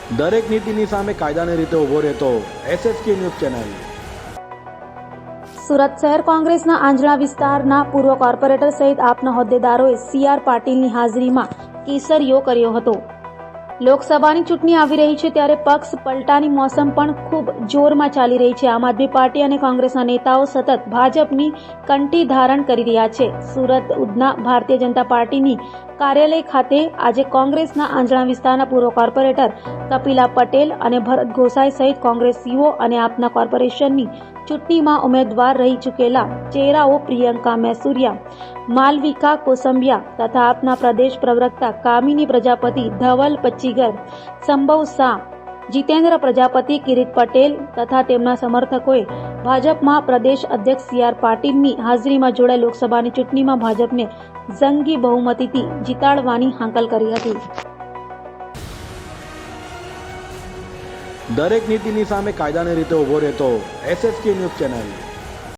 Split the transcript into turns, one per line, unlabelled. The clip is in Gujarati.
દરેક નીતિની સામે કાયદાની રીતે ઊભો રહેતો SSK ન્યૂઝ ચેનલ।
સુરત શહેર કોંગ્રેસના આંજણા વિસ્તારના પૂર્વ કોર્પોરેટર સહિત આપના હોદ્દેદારોએ CR પાટીલની હાજરીમાં કેસરીયો કર્યો હતો। લોકસભાની ચૂંટણી આવી રહી છે ત્યારે પક્ષ પલટાની મોસમ પણ ખૂબ જોરમાં ચાલી રહી છે। આમ આદમી પાર્ટી અને કોંગ્રેસના નેતાઓ સતત ભાજપની કંઠી ધારણ કરી રહ્યા છે। સુરત ઉધના ભારતીય જનતા પાર્ટીની કાર્યાલય ખાતે આજે કોંગ્રેસના આંજણા વિસ્તારના પૂર્વ કોર્પોરેટર કપિલા પટેલ અને ભરત ગોસાઈ સહિત કોંગ્રેસીઓ અને આપના કોર્પોરેશનની ચૂંટણીમાં ઉમેદવાર રહી ચૂકેલા ચહેરાઓ પ્રિયંકા મેસુરિયા, માલવિકા કોસંબિયા તથા આપના પ્રદેશ પ્રવક્તા કામિની પ્રજાપતિ, ધવલ પચ્ચીગર, સંભવ શાહ, જીતેન્દ્ર પ્રજાપતિ, કિરીટ પટેલ તથા તેમના સમર્થકોએ ભાજપમાં પ્રદેશ અધ્યક્ષ CR પાટીલની હાજરીમાં જોડાઈ લોકસભાની ચૂંટણીમાં ભાજપને જંગી બહુમતીથી જીતાડવાની હાંકલ કરી હતી।
દરેક નીતિની સામે કાયદાની રીતે ઊભો રહેતો SSK ન્યૂઝ ચેનલ।